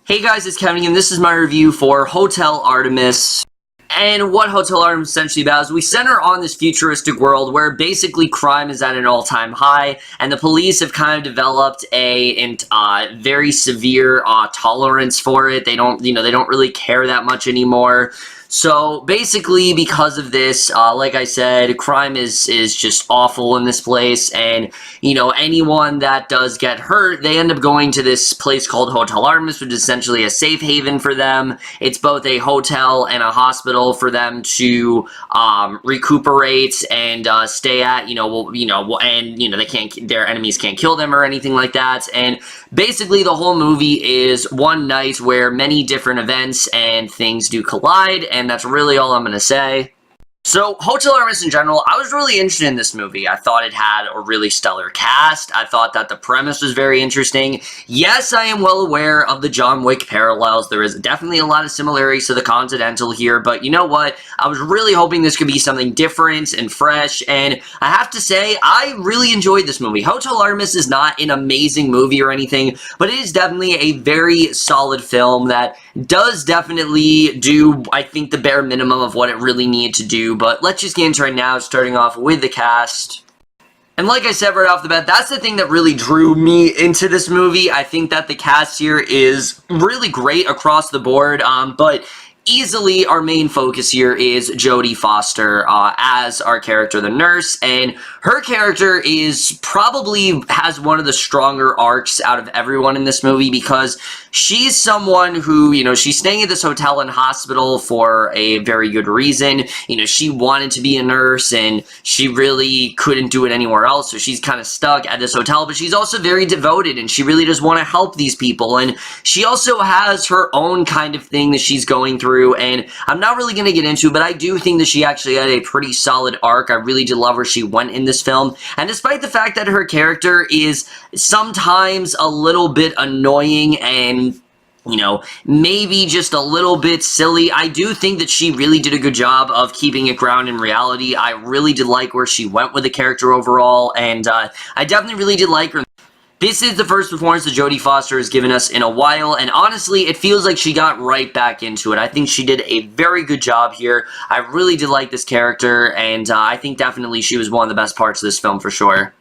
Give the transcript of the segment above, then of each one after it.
Hey guys, it's Kevin, and this is my review for Hotel Artemis. And what Hotel Artemis is essentially about is we center on this futuristic world where basically crime is at an all-time high, and the police have kind of developed a very severe tolerance for it. They don't really care that much anymore. So basically, because of this, like I said, crime is just awful in this place, and anyone that does get hurt, they end up going to this place called Hotel Artemis, which is essentially a safe haven for them. It's both a hotel and a hospital for them to recuperate and stay at. Their enemies can't kill them or anything like that. And basically, the whole movie is one night where many different events and things do collide, and that's really all I'm going to say. So, Hotel Artemis in general, I was really interested in this movie. I thought it had a really stellar cast. I thought that the premise was very interesting. Yes, I am well aware of the John Wick parallels. There is definitely a lot of similarities to the Continental here, but you know what? I was really hoping this could be something different and fresh, and I have to say, I really enjoyed this movie. Hotel Artemis is not an amazing movie or anything, but it is definitely a very solid film that does definitely do, I think, the bare minimum of what it really needed to do. But let's just get into it right now, starting off with the cast. And like I said right off the bat, that's the thing that really drew me into this movie. I think that the cast here is really great across the board, but easily our main focus here is Jodie Foster as our character, the nurse, and her character probably has one of the stronger arcs out of everyone in this movie, because she's someone who, she's staying at this hotel and hospital for a very good reason. She wanted to be a nurse, and she really couldn't do it anywhere else, so she's kind of stuck at this hotel, but she's also very devoted, and she really does want to help these people, and she also has her own kind of thing that she's going through, and I'm not really going to get into it, but I do think that she actually had a pretty solid arc. I really did love where she went in this film, and despite the fact that her character is sometimes a little bit annoying and maybe just a little bit silly, I do think that she really did a good job of keeping it grounded in reality. I really did like where she went with the character overall, and I definitely really did like her. This is the first performance that Jodie Foster has given us in a while, and honestly, it feels like she got right back into it. I think she did a very good job here. I really did like this character, and I think definitely she was one of the best parts of this film for sure.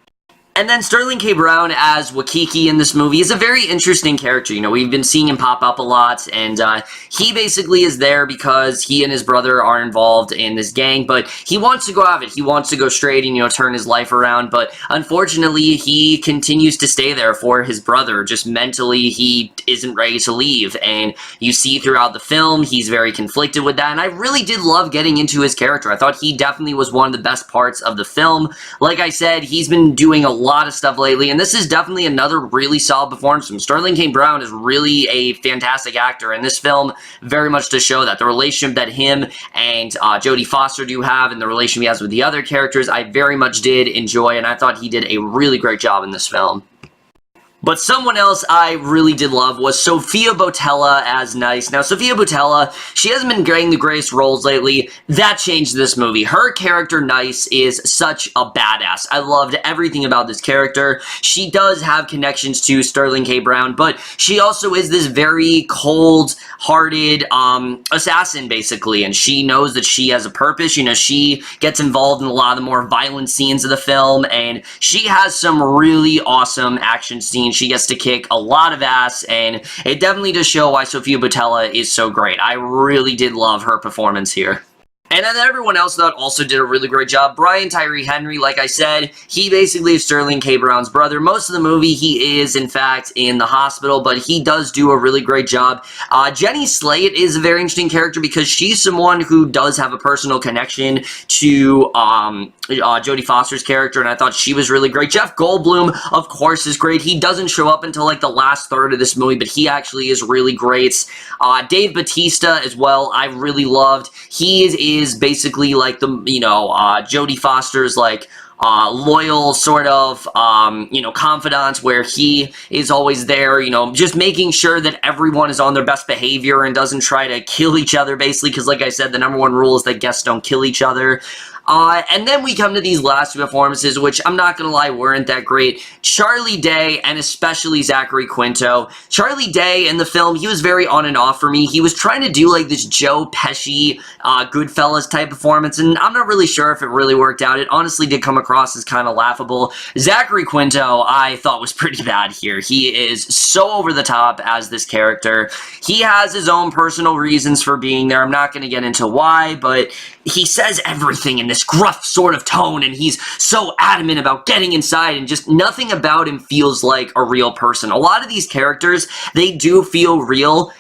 And then Sterling K. Brown as Wakiki in this movie is a very interesting character. We've been seeing him pop up a lot, and he basically is there because he and his brother are involved in this gang, but he wants to go out of it. He wants to go straight and, turn his life around, but unfortunately, he continues to stay there for his brother. Just mentally, he isn't ready to leave, and you see throughout the film, he's very conflicted with that, and I really did love getting into his character. I thought he definitely was one of the best parts of the film. Like I said, he's been doing a lot of stuff lately, and this is definitely another really solid performance from Sterling K. Brown. Is really a fantastic actor, and this film very much to show that the relationship that him and Jodie Foster do have, and the relationship he has with the other characters, I very much did enjoy, and I thought he did a really great job in this film. But someone else I really did love was Sofia Boutella as Nice. Now, Sofia Boutella, she hasn't been getting the greatest roles lately. That changed this movie. Her character, Nice, is such a badass. I loved everything about this character. She does have connections to Sterling K. Brown, but she also is this very cold-hearted assassin, basically, and she knows that she has a purpose. She gets involved in a lot of the more violent scenes of the film, and she has some really awesome action scenes. She gets to kick a lot of ass, and it definitely does show why Sofia Boutella is so great. I really did love her performance here. And then everyone else that also did a really great job. Brian Tyree Henry, like I said, he basically is Sterling K. Brown's brother. Most of the movie, he is, in fact, in the hospital, but he does do a really great job. Jenny Slate is a very interesting character because she's someone who does have a personal connection to Jodie Foster's character, and I thought she was really great. Jeff Goldblum, of course, is great. He doesn't show up until, like, the last third of this movie, but he actually is really great. Dave Bautista, as well, I really loved. He is basically like the, Jodie Foster's, like, loyal sort of, confidant, where he is always there, just making sure that everyone is on their best behavior and doesn't try to kill each other, basically, because like I said, the #1 rule is that guests don't kill each other. And then we come to these last two performances, which I'm not going to lie, weren't that great. Charlie Day, and especially Zachary Quinto. Charlie Day in the film, he was very on and off for me. He was trying to do like this Joe Pesci, Goodfellas type performance, and I'm not really sure if it really worked out. It honestly did come across as kind of laughable. Zachary Quinto, I thought was pretty bad here. He is so over the top as this character. He has his own personal reasons for being there. I'm not going to get into why, but he says everything in this gruff sort of tone, and he's so adamant about getting inside, and just nothing about him feels like a real person. A lot of these characters, they do feel real.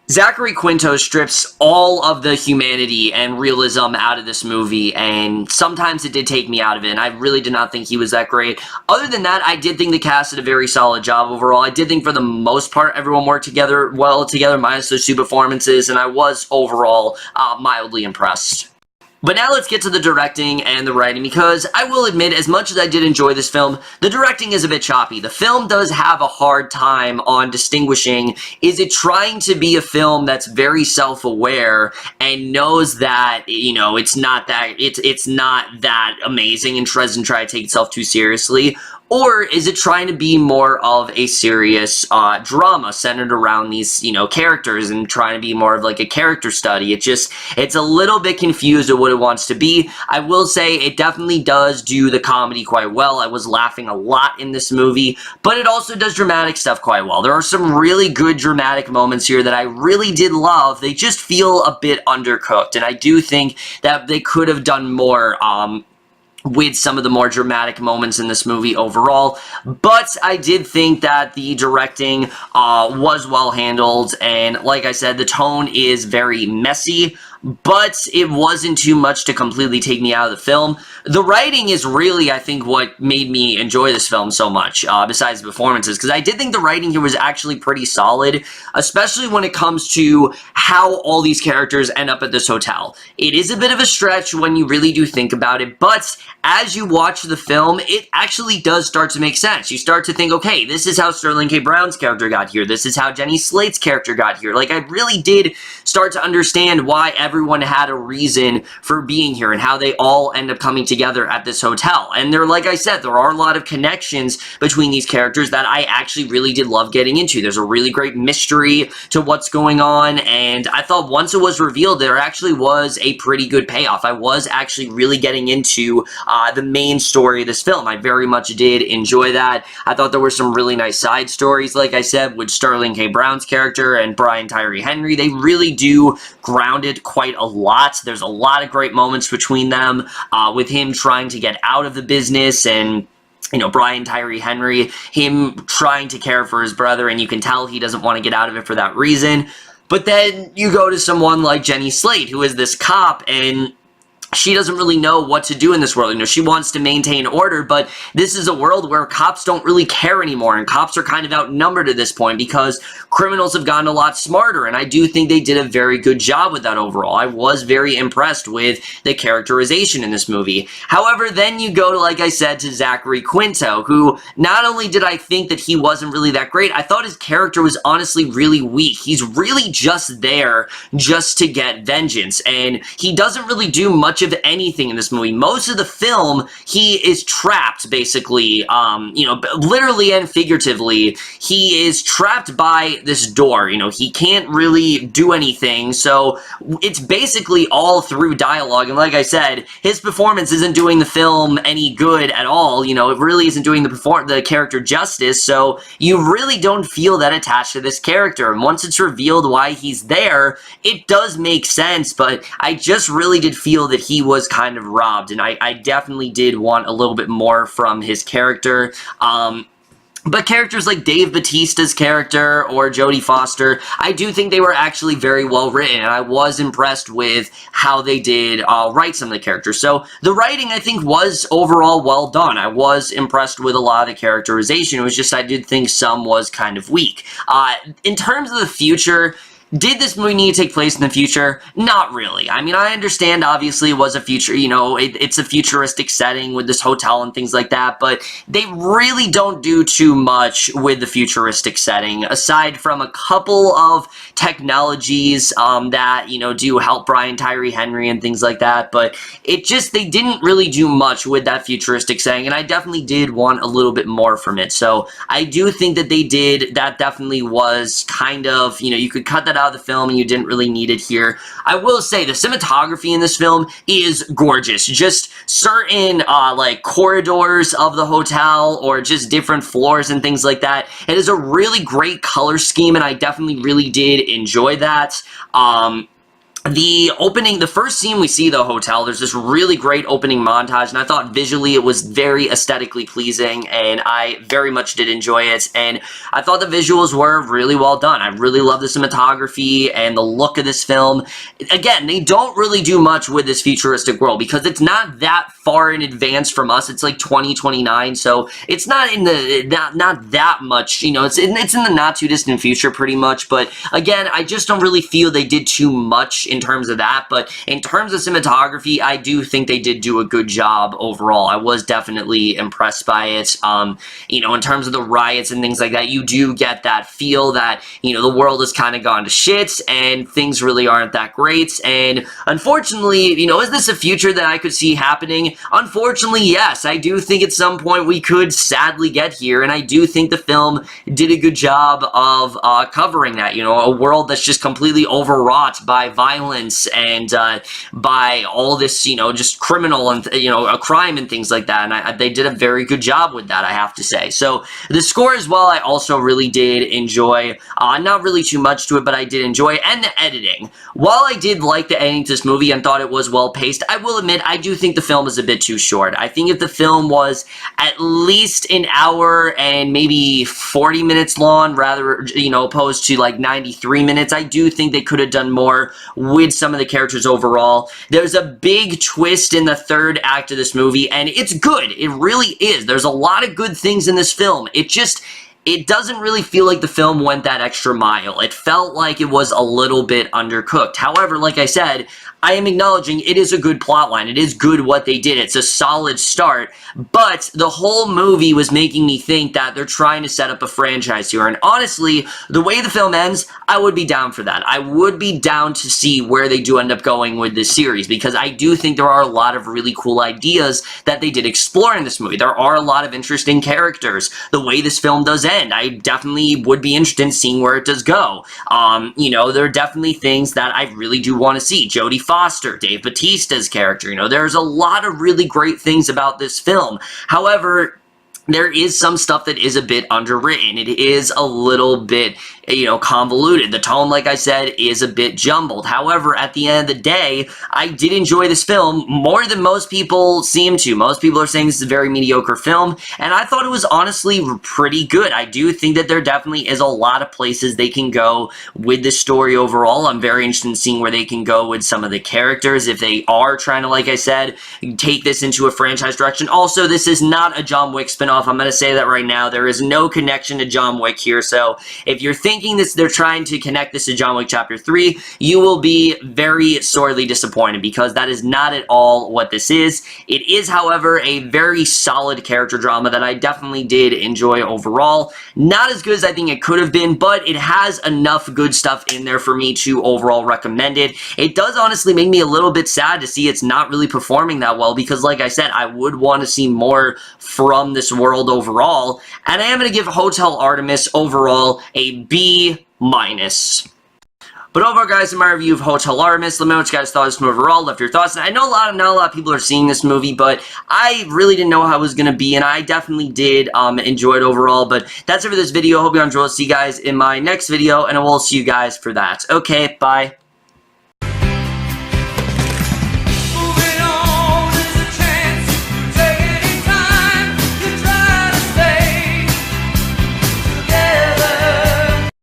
Zachary Quinto strips all of the humanity and realism out of this movie, and sometimes it did take me out of it, and I really did not think he was that great. Other than that, I did think the cast did a very solid job overall. I did think for the most part everyone worked well together, minus those two performances, and I was overall mildly impressed. But now let's get to the directing and the writing, because I will admit, as much as I did enjoy this film, the directing is a bit choppy. The film does have a hard time on distinguishing, is it trying to be a film that's very self-aware and knows that, you know, it's not that amazing and doesn't try to take itself too seriously, or is it trying to be more of a serious drama centered around these, you know, characters and trying to be more of like a character study? It's a little bit confused at what it wants to be. I will say it definitely does do the comedy quite well. I was laughing a lot in this movie, but it also does dramatic stuff quite well. There are some really good dramatic moments here that I really did love. They just feel a bit undercooked, and I do think that they could have done more with some of the more dramatic moments in this movie overall, but I did think that the directing was well handled, and like I said, the tone is very messy, but it wasn't too much to completely take me out of the film. The writing is really, I think, what made me enjoy this film so much, besides the performances, because I did think the writing here was actually pretty solid, especially when it comes to how all these characters end up at this hotel. It is a bit of a stretch when you really do think about it, but as you watch the film, it actually does start to make sense. You start to think, okay, this is how Sterling K. Brown's character got here. This is how Jenny Slate's character got here. Like, I really did start to understand why everyone had a reason for being here and how they all end up coming together at this hotel. And there, like I said, there are a lot of connections between these characters that I actually really did love getting into. There's a really great mystery to what's going on, and I thought once it was revealed, there actually was a pretty good payoff. I was actually really getting into the main story of this film. I very much did enjoy that. I thought there were some really nice side stories, like I said, with Sterling K. Brown's character and Brian Tyree Henry. They really do ground it quite a lot. There's a lot of great moments between them, with him trying to get out of the business, and you know, Brian Tyree Henry, him trying to care for his brother, and you can tell he doesn't want to get out of it for that reason. But then you go to someone like Jenny Slate, who is this cop, and she doesn't really know what to do in this world. You know, she wants to maintain order, but this is a world where cops don't really care anymore, and cops are kind of outnumbered at this point because criminals have gotten a lot smarter, and I do think they did a very good job with that overall. I was very impressed with the characterization in this movie. However, then you go, like I said, to Zachary Quinto, who not only did I think that he wasn't really that great, I thought his character was honestly really weak. He's really just there just to get vengeance, and he doesn't really do much of anything in this movie. Most of the film, he is trapped, basically, you know, literally and figuratively. He is trapped by this door. You know, he can't really do anything, so it's basically all through dialogue, and like I said, his performance isn't doing the film any good at all. You know, it really isn't doing the character justice, so you really don't feel that attached to this character, and once it's revealed why he's there, it does make sense, but I just really did feel that he was kind of robbed, and I definitely did want a little bit more from his character. But characters like Dave Bautista's character or Jodie Foster, I do think they were actually very well written, and I was impressed with how they did write some of the characters. So the writing, I think, was overall well done. I was impressed with a lot of the characterization. It was just I did think some was kind of weak. In terms of the future, Did this movie need to take place in the future? Not really. I mean, I understand, obviously, it was a future, you know, it's a futuristic setting with this hotel and things like that, but they really don't do too much with the futuristic setting, aside from a couple of technologies that, you know, do help Brian Tyree Henry and things like that, but they didn't really do much with that futuristic setting, and I definitely did want a little bit more from it. So I do think that they did. That definitely was kind of, you know, you could cut that out of the film and you didn't really need it here. I will say the cinematography in this film is gorgeous. Just certain like corridors of the hotel or just different floors and things like that. It is a really great color scheme, and I definitely really did enjoy that. The first scene we see the hotel, there's this really great opening montage, and I thought visually it was very aesthetically pleasing, and I very much did enjoy it, and I thought the visuals were really well done. I really love the cinematography and the look of this film. Again, they don't really do much with this futuristic world because it's not that far in advance from us. It's like 2029, so it's not in the, not that much, you know, it's in the not too distant future pretty much, but again, I just don't really feel they did too much in terms of that, but in terms of cinematography, I do think they did do a good job overall. I was definitely impressed by it. You know, in terms of the riots and things like that, you do get that feel that, you know, the world has kind of gone to shit and things really aren't that great, and unfortunately, you know, is this a future that I could see happening? Unfortunately, yes. I do think at some point we could sadly get here, and I do think the film did a good job of covering that, you know, a world that's just completely overwrought by violence and by all this, you know, just criminal and, you know, a crime and things like that, and they did a very good job with that, I have to say. So the score as well, I also really did enjoy. Not really too much to it, but I did enjoy it. And the editing. While I did like the editing to this movie and thought it was well paced, I will admit I do think the film is a bit too short. I think if the film was at least an hour and maybe 40 minutes long, rather, you know, opposed to like 93 minutes, I do think they could have done more with some of the characters overall. There's a big twist in the third act of this movie, and it's good. It really is. There's a lot of good things in this film. It doesn't really feel like the film went that extra mile. It felt like it was a little bit undercooked. However, like I said, I am acknowledging it is a good plotline. It is good what they did. It's a solid start, but the whole movie was making me think that they're trying to set up a franchise here, and honestly, the way the film ends, I would be down for that. I would be down to see where they do end up going with this series, because I do think there are a lot of really cool ideas that they did explore in this movie. There are a lot of interesting characters. The way this film does end, I definitely would be interested in seeing where it does go. You know, there are definitely things that I really do want to see. Jodie Foster, Dave Bautista's character, you know, there's a lot of really great things about this film. However, there is some stuff that is a bit underwritten. It is a little bit, you know, convoluted. The tone, like I said, is a bit jumbled. However, at the end of the day, I did enjoy this film more than most people seem to. Most people are saying this is a very mediocre film, and I thought it was honestly pretty good. I do think that there definitely is a lot of places they can go with this story overall. I'm very interested in seeing where they can go with some of the characters, if they are trying to, like I said, take this into a franchise direction. Also, this is not a John Wick spinoff. I'm going to say that right now. There is no connection to John Wick here, so if you're thinking this, they're trying to connect this to John Wick Chapter 3, you will be very sorely disappointed, because that is not at all what this is. It is, however, a very solid character drama that I definitely did enjoy overall. Not as good as I think it could have been, but it has enough good stuff in there for me to overall recommend it. It does honestly make me a little bit sad to see it's not really performing that well, because like I said, I would want to see more from this world overall, and I am going to give Hotel Artemis overall a B-. But overall, guys, in my review of Hotel Artemis, let me know what you guys thought of this movie overall, left your thoughts. And I know not a lot of people are seeing this movie, but I really didn't know how it was going to be, and I definitely did enjoy it overall. But that's it for this video. Hope you enjoyed. See you guys in my next video, and I will see you guys for that. Okay, bye.